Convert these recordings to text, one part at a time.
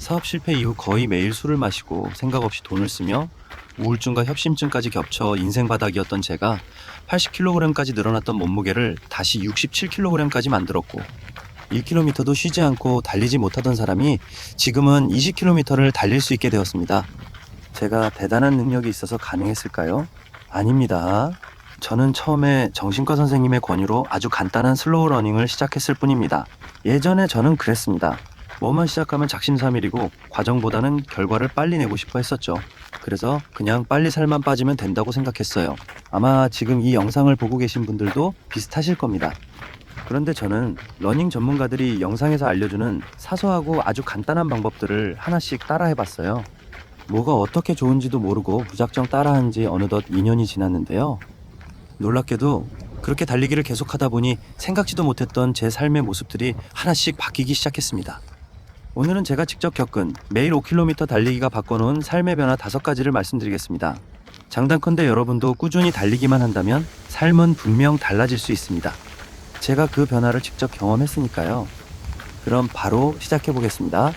사업 실패 이후 거의 매일 술을 마시고 생각 없이 돈을 쓰며 우울증과 협심증까지 겹쳐 인생 바닥이었던 제가 80kg까지 늘어났던 몸무게를 다시 67kg까지 만들었고 1km도 쉬지 않고 달리지 못하던 사람이 지금은 20km를 달릴 수 있게 되었습니다. 제가 대단한 능력이 있어서 가능했을까요? 아닙니다. 저는 처음에 정신과 선생님의 권유로 아주 간단한 슬로우 러닝을 시작했을 뿐입니다. 예전에 저는 그랬습니다. 뭐만 시작하면 작심삼일이고 과정보다는 결과를 빨리 내고 싶어 했었죠. 그래서 그냥 빨리 살만 빠지면 된다고 생각했어요. 아마 지금 이 영상을 보고 계신 분들도 비슷하실 겁니다. 그런데 저는 러닝 전문가들이 영상에서 알려주는 사소하고 아주 간단한 방법들을 하나씩 따라해봤어요. 뭐가 어떻게 좋은지도 모르고 무작정 따라한 지 어느덧 2년이 지났는데요. 놀랍게도 그렇게 달리기를 계속하다 보니 생각지도 못했던 제 삶의 모습들이 하나씩 바뀌기 시작했습니다. 오늘은 제가 직접 겪은 매일 5km 달리기가 바꿔놓은 삶의 변화 5가지를 말씀드리겠습니다. 장단컨대 여러분도 꾸준히 달리기만 한다면 삶은 분명 달라질 수 있습니다. 제가 그 변화를 직접 경험했으니까요. 그럼 바로 시작해 보겠습니다.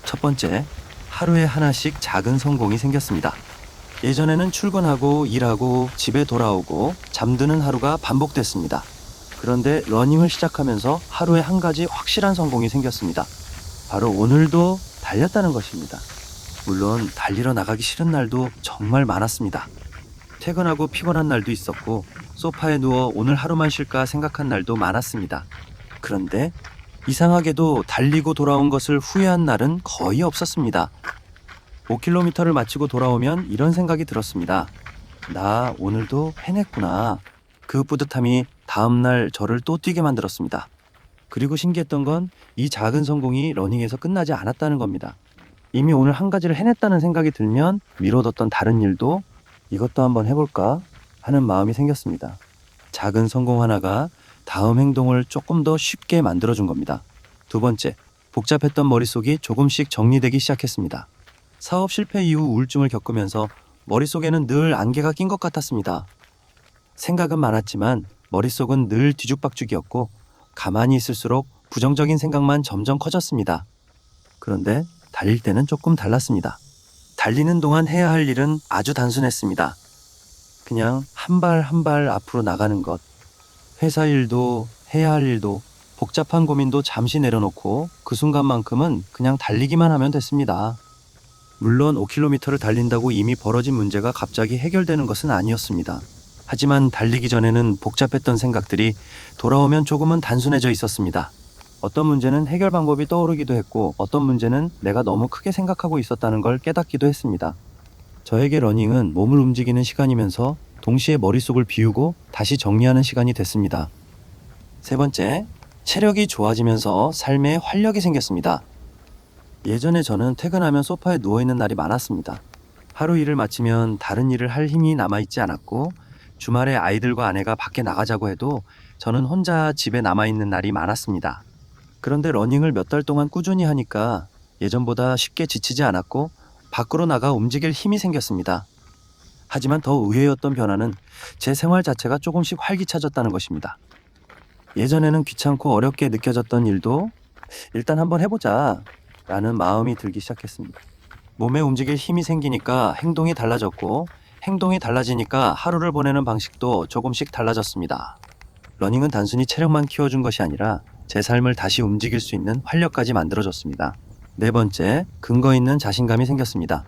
첫 번째, 하루에 하나씩 작은 성공이 생겼습니다. 예전에는 출근하고 일하고 집에 돌아오고 잠드는 하루가 반복됐습니다. 그런데 러닝을 시작하면서 하루에 한 가지 확실한 성공이 생겼습니다. 바로 오늘도 달렸다는 것입니다. 물론 달리러 나가기 싫은 날도 정말 많았습니다. 퇴근하고 피곤한 날도 있었고 소파에 누워 오늘 하루만 쉴까 생각한 날도 많았습니다. 그런데 이상하게도 달리고 돌아온 것을 후회한 날은 거의 없었습니다. 5km를 마치고 돌아오면 이런 생각이 들었습니다. 나 오늘도 해냈구나. 그 뿌듯함이 다음날 저를 또 뛰게 만들었습니다. 그리고 신기했던 건 이 작은 성공이 러닝에서 끝나지 않았다는 겁니다. 이미 오늘 한 가지를 해냈다는 생각이 들면 미뤄뒀던 다른 일도 이것도 한번 해볼까 하는 마음이 생겼습니다. 작은 성공 하나가 다음 행동을 조금 더 쉽게 만들어준 겁니다. 두 번째, 복잡했던 머릿속이 조금씩 정리되기 시작했습니다. 사업 실패 이후 우울증을 겪으면서 머릿속에는 늘 안개가 낀 것 같았습니다. 생각은 많았지만 머릿속은 늘 뒤죽박죽이었고 가만히 있을수록 부정적인 생각만 점점 커졌습니다. 그런데 달릴 때는 조금 달랐습니다. 달리는 동안 해야 할 일은 아주 단순했습니다. 그냥 한 발 한 발 앞으로 나가는 것. 회사 일도 해야 할 일도 복잡한 고민도 잠시 내려놓고 그 순간만큼은 그냥 달리기만 하면 됐습니다. 물론 5km를 달린다고 이미 벌어진 문제가 갑자기 해결되는 것은 아니었습니다. 하지만 달리기 전에는 복잡했던 생각들이 돌아오면 조금은 단순해져 있었습니다. 어떤 문제는 해결 방법이 떠오르기도 했고 어떤 문제는 내가 너무 크게 생각하고 있었다는 걸 깨닫기도 했습니다. 저에게 러닝은 몸을 움직이는 시간이면서 동시에 머릿속을 비우고 다시 정리하는 시간이 됐습니다. 세 번째, 체력이 좋아지면서 삶에 활력이 생겼습니다. 예전에 저는 퇴근하면 소파에 누워있는 날이 많았습니다. 하루 일을 마치면 다른 일을 할 힘이 남아있지 않았고 주말에 아이들과 아내가 밖에 나가자고 해도 저는 혼자 집에 남아있는 날이 많았습니다. 그런데 러닝을 몇 달 동안 꾸준히 하니까 예전보다 쉽게 지치지 않았고 밖으로 나가 움직일 힘이 생겼습니다. 하지만 더 의외였던 변화는 제 생활 자체가 조금씩 활기차졌다는 것입니다. 예전에는 귀찮고 어렵게 느껴졌던 일도 일단 한번 해보자 라는 마음이 들기 시작했습니다. 몸에 움직일 힘이 생기니까 행동이 달라졌고 행동이 달라지니까 하루를 보내는 방식도 조금씩 달라졌습니다. 러닝은 단순히 체력만 키워준 것이 아니라 제 삶을 다시 움직일 수 있는 활력까지 만들어줬습니다. 네 번째, 근거 있는 자신감이 생겼습니다.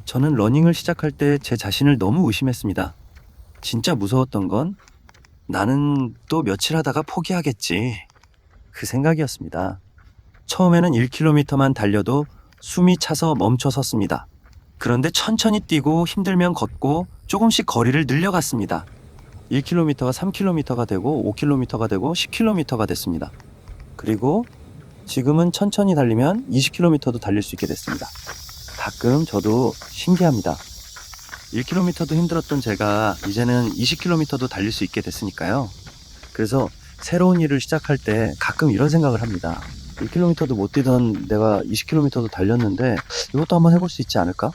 저는 러닝을 시작할 때 제 자신을 너무 의심했습니다. 진짜 무서웠던 건 나는 또 며칠 하다가 포기하겠지. 그 생각이었습니다. 처음에는 1km만 달려도 숨이 차서 멈춰 섰습니다. 그런데 천천히 뛰고 힘들면 걷고 조금씩 거리를 늘려갔습니다. 1km가 3km가 되고 5km가 되고 10km가 됐습니다. 그리고 지금은 천천히 달리면 20km도 달릴 수 있게 됐습니다. 가끔 저도 신기합니다. 1km도 힘들었던 제가 이제는 20km도 달릴 수 있게 됐으니까요. 그래서 새로운 일을 시작할 때 가끔 이런 생각을 합니다. 1km도 못 뛰던 내가 20km도 달렸는데 이것도 한번 해볼 수 있지 않을까?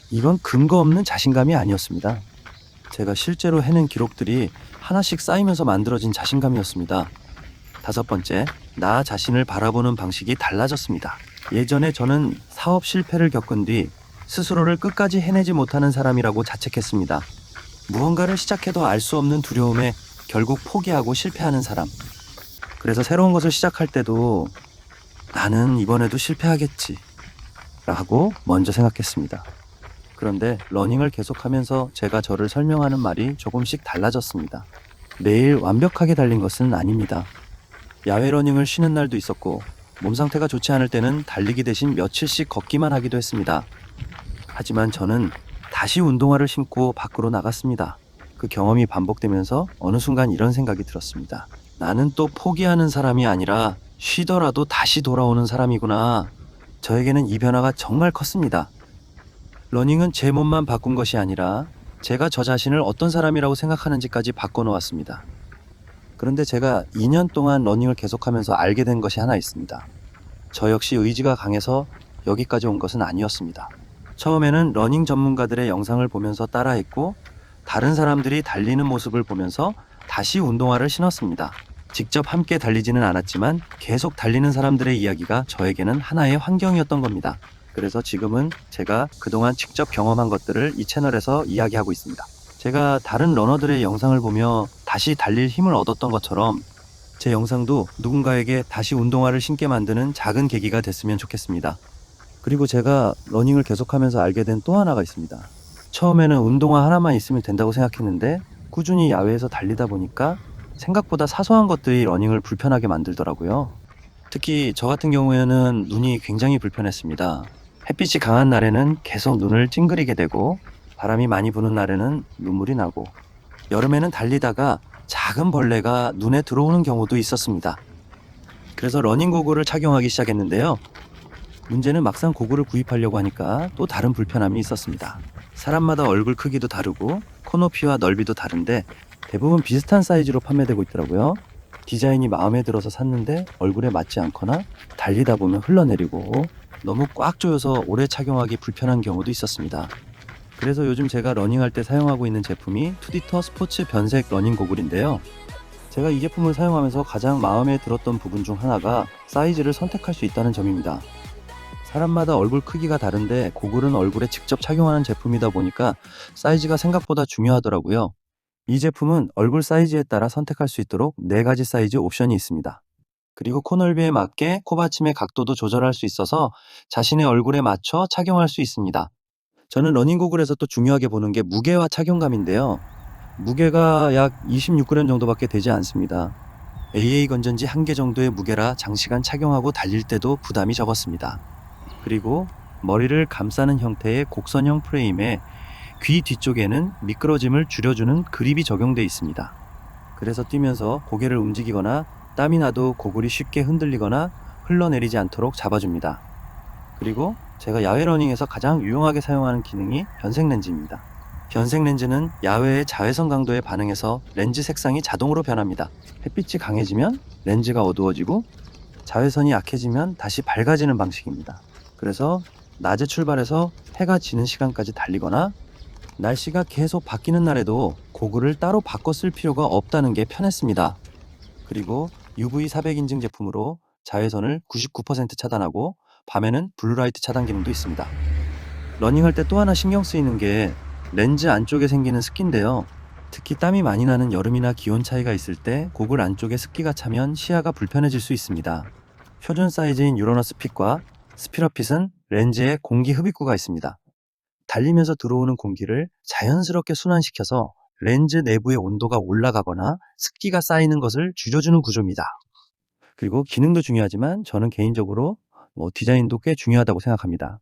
이건 근거 없는 자신감이 아니었습니다. 제가 실제로 해낸 기록들이 하나씩 쌓이면서 만들어진 자신감이었습니다. 다섯 번째, 나 자신을 바라보는 방식이 달라졌습니다. 예전에 저는 사업 실패를 겪은 뒤 스스로를 끝까지 해내지 못하는 사람이라고 자책했습니다. 무언가를 시작해도 알 수 없는 두려움에 결국 포기하고 실패하는 사람. 그래서 새로운 것을 시작할 때도 나는 이번에도 실패하겠지 라고 먼저 생각했습니다. 그런데 러닝을 계속하면서 제가 저를 설명하는 말이 조금씩 달라졌습니다. 매일 완벽하게 달린 것은 아닙니다. 야외 러닝을 쉬는 날도 있었고 몸 상태가 좋지 않을 때는 달리기 대신 며칠씩 걷기만 하기도 했습니다. 하지만 저는 다시 운동화를 신고 밖으로 나갔습니다. 그 경험이 반복되면서 어느 순간 이런 생각이 들었습니다. 나는 또 포기하는 사람이 아니라 쉬더라도 다시 돌아오는 사람이구나. 저에게는 이 변화가 정말 컸습니다. 러닝은 제 몸만 바꾼 것이 아니라 제가 저 자신을 어떤 사람이라고 생각하는지까지 바꿔놓았습니다. 그런데 제가 2년 동안 러닝을 계속하면서 알게 된 것이 하나 있습니다. 저 역시 의지가 강해서 여기까지 온 것은 아니었습니다. 처음에는 러닝 전문가들의 영상을 보면서 따라했고 다른 사람들이 달리는 모습을 보면서 다시 운동화를 신었습니다. 직접 함께 달리지는 않았지만 계속 달리는 사람들의 이야기가 저에게는 하나의 환경이었던 겁니다. 그래서 지금은 제가 그동안 직접 경험한 것들을 이 채널에서 이야기하고 있습니다. 제가 다른 러너들의 영상을 보며 다시 달릴 힘을 얻었던 것처럼 제 영상도 누군가에게 다시 운동화를 신게 만드는 작은 계기가 됐으면 좋겠습니다. 그리고 제가 러닝을 계속하면서 알게 된 또 하나가 있습니다. 처음에는 운동화 하나만 있으면 된다고 생각했는데 꾸준히 야외에서 달리다 보니까 생각보다 사소한 것들이 러닝을 불편하게 만들더라고요. 특히 저 같은 경우에는 눈이 굉장히 불편했습니다. 햇빛이 강한 날에는 계속 눈을 찡그리게 되고 바람이 많이 부는 날에는 눈물이 나고 여름에는 달리다가 작은 벌레가 눈에 들어오는 경우도 있었습니다. 그래서 러닝 고글을 착용하기 시작했는데요. 문제는 막상 고글을 구입하려고 하니까 또 다른 불편함이 있었습니다. 사람마다 얼굴 크기도 다르고 코 높이와 넓이도 다른데 대부분 비슷한 사이즈로 판매되고 있더라고요. 디자인이 마음에 들어서 샀는데 얼굴에 맞지 않거나 달리다 보면 흘러내리고 너무 꽉 조여서 오래 착용하기 불편한 경우도 있었습니다. 그래서 요즘 제가 러닝할 때 사용하고 있는 제품이 투디터 스포츠 변색 러닝 고글인데요. 제가 이 제품을 사용하면서 가장 마음에 들었던 부분 중 하나가 사이즈를 선택할 수 있다는 점입니다. 사람마다 얼굴 크기가 다른데 고글은 얼굴에 직접 착용하는 제품이다 보니까 사이즈가 생각보다 중요하더라고요. 이 제품은 얼굴 사이즈에 따라 선택할 수 있도록 4가지 사이즈 옵션이 있습니다. 그리고 코 넓이에 맞게 코받침의 각도도 조절할 수 있어서 자신의 얼굴에 맞춰 착용할 수 있습니다. 저는 러닝 고글에서 또 중요하게 보는 게 무게와 착용감인데요. 무게가 약 26g 정도밖에 되지 않습니다. AA 건전지 1개 정도의 무게라 장시간 착용하고 달릴 때도 부담이 적었습니다. 그리고 머리를 감싸는 형태의 곡선형 프레임에 귀 뒤쪽에는 미끄러짐을 줄여주는 그립이 적용되어 있습니다. 그래서 뛰면서 고개를 움직이거나 땀이 나도 고글이 쉽게 흔들리거나 흘러내리지 않도록 잡아줍니다. 그리고 제가 야외 러닝에서 가장 유용하게 사용하는 기능이 변색 렌즈입니다. 변색 렌즈는 야외의 자외선 강도에 반응해서 렌즈 색상이 자동으로 변합니다. 햇빛이 강해지면 렌즈가 어두워지고 자외선이 약해지면 다시 밝아지는 방식입니다. 그래서 낮에 출발해서 해가 지는 시간까지 달리거나 날씨가 계속 바뀌는 날에도 고글을 따로 바꿔 쓸 필요가 없다는 게 편했습니다. 그리고 UV 400 인증 제품으로 자외선을 99% 차단하고 밤에는 블루라이트 차단 기능도 있습니다. 러닝할 때 또 하나 신경 쓰이는 게 렌즈 안쪽에 생기는 습기인데요. 특히 땀이 많이 나는 여름이나 기온 차이가 있을 때 고글 안쪽에 습기가 차면 시야가 불편해질 수 있습니다. 표준 사이즈인 유러너스 핏과 스피러핏은 렌즈에 공기 흡입구가 있습니다. 달리면서 들어오는 공기를 자연스럽게 순환시켜서 렌즈 내부의 온도가 올라가거나 습기가 쌓이는 것을 줄여주는 구조입니다. 그리고 기능도 중요하지만 저는 개인적으로 디자인도 꽤 중요하다고 생각합니다.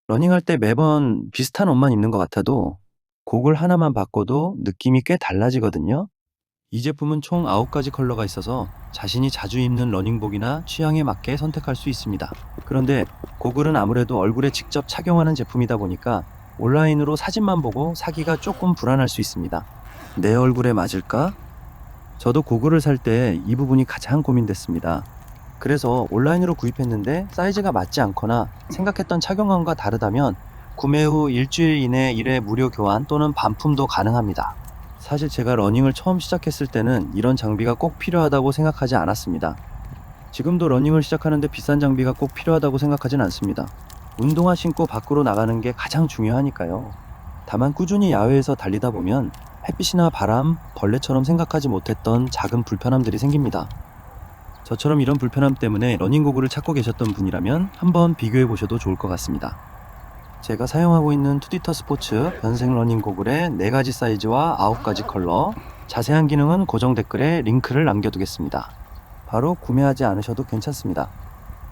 러닝할 때 매번 비슷한 옷만 입는 것 같아도 고글 하나만 바꿔도 느낌이 꽤 달라지거든요. 이 제품은 총 9가지 컬러가 있어서 자신이 자주 입는 러닝복이나 취향에 맞게 선택할 수 있습니다. 그런데 고글은 아무래도 얼굴에 직접 착용하는 제품이다 보니까 온라인으로 사진만 보고 사기가 조금 불안할 수 있습니다. 내 얼굴에 맞을까? 저도 고글을 살 때 이 부분이 가장 고민됐습니다. 그래서 온라인으로 구입했는데 사이즈가 맞지 않거나 생각했던 착용감과 다르다면 구매 후 일주일 이내 1회 무료 교환 또는 반품도 가능합니다. 사실 제가 러닝을 처음 시작했을 때는 이런 장비가 꼭 필요하다고 생각하지 않았습니다. 지금도 러닝을 시작하는데 비싼 장비가 꼭 필요하다고 생각하진 않습니다. 운동화 신고 밖으로 나가는 게 가장 중요하니까요. 다만 꾸준히 야외에서 달리다 보면 햇빛이나 바람, 벌레처럼 생각하지 못했던 작은 불편함들이 생깁니다. 저처럼 이런 불편함 때문에 러닝고글을 찾고 계셨던 분이라면 한번 비교해 보셔도 좋을 것 같습니다. 제가 사용하고 있는 투디터 스포츠 변색 러닝고글의 4가지 사이즈와 9가지 컬러, 자세한 기능은 고정 댓글에 링크를 남겨두겠습니다. 바로 구매하지 않으셔도 괜찮습니다.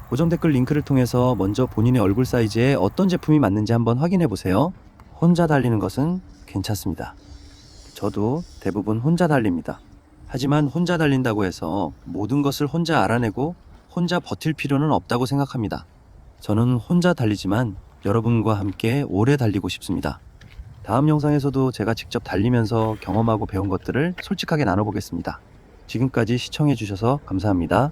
고정 댓글 링크를 통해서 먼저 본인의 얼굴 사이즈에 어떤 제품이 맞는지 한번 확인해 보세요. 혼자 달리는 것은 괜찮습니다. 저도 대부분 혼자 달립니다. 하지만 혼자 달린다고 해서 모든 것을 혼자 알아내고 혼자 버틸 필요는 없다고 생각합니다. 저는 혼자 달리지만 여러분과 함께 오래 달리고 싶습니다. 다음 영상에서도 제가 직접 달리면서 경험하고 배운 것들을 솔직하게 나눠보겠습니다. 지금까지 시청해주셔서 감사합니다.